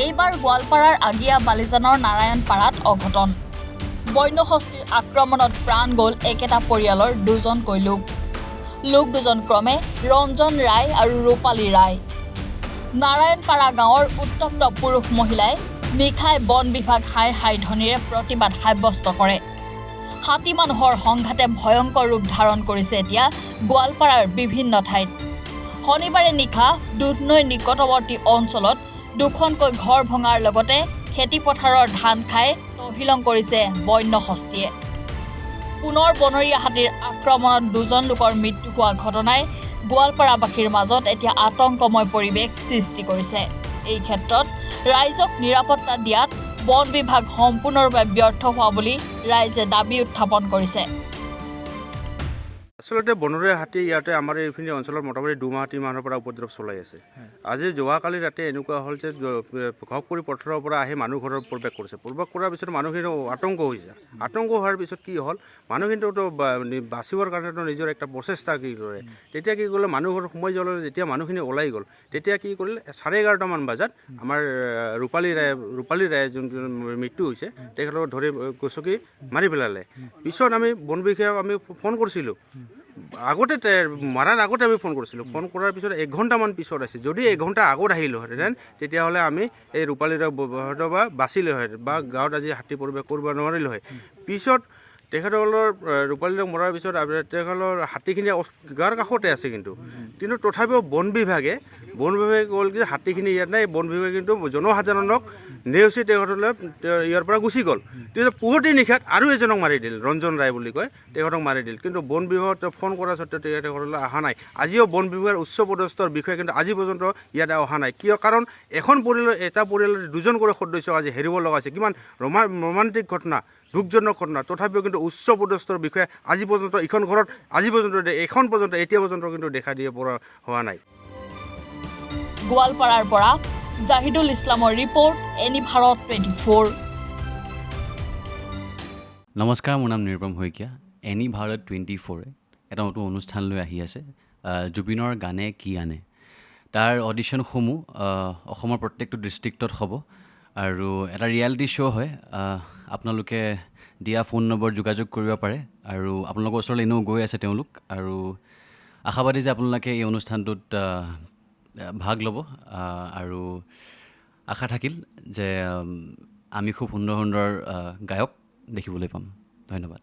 এইবাৰ গোৱালপাৰাৰ আগিয়া বালিজানৰ নাৰায়ণপাৰাত অঘটন। বন্যহস্তীৰ আক্ৰমণত প্ৰাণ গ'ল একেটা পৰিয়ালৰ দুজনকৈ লোক দুজন ক্ৰমে ৰঞ্জন ৰায় আৰু ৰূপালী ৰায়। নাৰায়ণপাৰা গাঁৱৰ উত্তপ্ত পুৰুষ মহিলাই নিশাই বন বিভাগ হাই ধ্বনিৰে প্ৰতিবাদ সাব্যস্ত কৰে। হাতী মানুহৰ সংঘাতে ভয়ংকৰ ৰূপ ধাৰণ কৰিছে এতিয়া গোৱালপাৰাৰ বিভিন্ন ঠাইত। শনিবাৰে নিশা দুধনৈ নিকটৱৰ্তী অঞ্চলত দুখনকৈ ঘৰ ভঙাৰ লগতে খেতিপথাৰৰ ধান খাই তহিলং কৰিছে বন্যহস্তীয়ে। পুনৰ বনৰীয়া হাতীৰ আক্ৰমণত দুজন লোকৰ মৃত্যু হোৱা ঘটনাই গোৱালপাৰাবাসীৰ মাজত এতিয়া আতংকময় পৰিৱেশ সৃষ্টি কৰিছে। এই ক্ষেত্ৰত ৰাইজক নিৰাপত্তা দিয়াত বন বিভাগ সম্পূৰ্ণৰূপে ব্যৰ্থ হোৱা বুলি ৰাইজে দাবী উত্থাপন কৰিছে। আচলতে বনৰীয়া হাতী ইয়াতে আমাৰ এইখিনি অঞ্চলত মোটামুটি 2 মাহ 3 মাহৰ পৰা উপদ্ৰৱ চলাই আছে। আজি যোৱাকালি ৰাতি এনেকুৱা হ'ল যে ঘপকৰি পথাৰৰ পৰা আহি মানুহ ঘৰত প্ৰৱেশ কৰিছে। প্ৰৱেশ কৰাৰ পিছত মানুহখিনি আতংক হৈছে। আতংক হোৱাৰ পিছত কি হ'ল, মানুহখিনিতো বাচিবৰ কাৰণেতো নিজৰ একটা প্ৰচেষ্টা কি কৰে। তেতিয়া কি কৰিলে, মানুহ ঘৰত সোমাই যোৱাৰ যেতিয়া মানুহখিনি ওলাই গ'ল, তেতিয়া কি কৰিলে 11:30মান বজাত আমাৰ ৰূপালী ৰায় যোনজন মৃত্যু হৈছে তেখেতক ধৰি গচকি মাৰি পেলালে। পিছত আমি বন বিভাগক আমি ফোন কৰিছিলোঁ। মাৰাৰ আগতে আমি ফোন কৰিছিলোঁ। ফোন কৰাৰ পিছত 1 ঘণ্টামান পিছত আহিছে। যদি 1 ঘণ্টা আগত আহিলোহেঁতেন তেতিয়াহ'লে আমি এই ৰূপালীৰ হয়তো বা বাচিলে হয় বা গাঁৱত আজি হাতী প্ৰৱেশ কৰিব নোৱাৰিলোঁ হয়। পিছত তেখেতসকলৰ ৰূপালীক মৰাৰ পিছত তেখেতসকলৰ হাতীখিনি গাঁৱৰ কাষতে আছে কিন্তু তথাপিও বন বিভাগে ক'ল যে হাতীখিনি ইয়াত নাই। বন বিভাগে কিন্তু জনসাধাৰণক নেওচি তেখেতসকলে ইয়াৰ পৰা গুচি গ'ল। তেতিয়া পুৱতি নিশাত আৰু এজনক মাৰি দিল, ৰঞ্জন ৰায় বুলি কয়, তেখেতক মাৰি দিল। কিন্তু বন বিভাগত ফোন কৰাৰ স্বত্বেও তেখেতসকলে অহা নাই। আজিও বন বিভাগৰ উচ্চ পদস্থৰ বিষয়ে কিন্তু আজি পৰ্যন্ত ইয়াতে অহা নাই। কিয়? কাৰণ এখন পৰিয়ালৰ এটা পৰিয়ালৰ 2জন কৰি সদস্য আজি হেৰিব লগা হৈছে। কিমান ৰোমান্টিক ঘটনা, দুখজনক ঘটনা। তথাপিও কিন্তু উচ্চ পদস্থৰ বিষয়ে আজি পৰ্যন্ত ইখন ঘৰত এতিয়া পৰ্যন্ত কিন্তু দেখা দিয়ে পৰা হোৱা নাই। গোৱালপাৰাৰ পৰা জাহিদুল ইছলামৰ ৰিপৰ্ট, এনি ভাৰত 24। নমস্কাৰ, মোৰ নাম নিৰুপম শইকীয়া। এনি ভাৰত 24 এটা নতুন অনুষ্ঠান লৈ আহি আছে, জুবিনৰ গানে কি আনে। তাৰ অডিশ্যনসমূহ অসমৰ প্ৰত্যেকটো ডিষ্ট্ৰিক্টত হ'ব আৰু এটা ৰিয়েলিটি শ্ব' হয়। আপোনালোকে দিয়া ফোন নম্বৰ যোগাযোগ কৰিব পাৰে আৰু আপোনালোকৰ ওচৰলৈ এনেও গৈ আছে তেওঁলোক, আৰু আশাবাদী যে আপোনালোকে এই অনুষ্ঠানটোত ভাগ ল'ব আৰু আশা থাকিল যে আমি খুব সুন্দৰ গায়ক দেখিবলৈ পাম। ধন্যবাদ।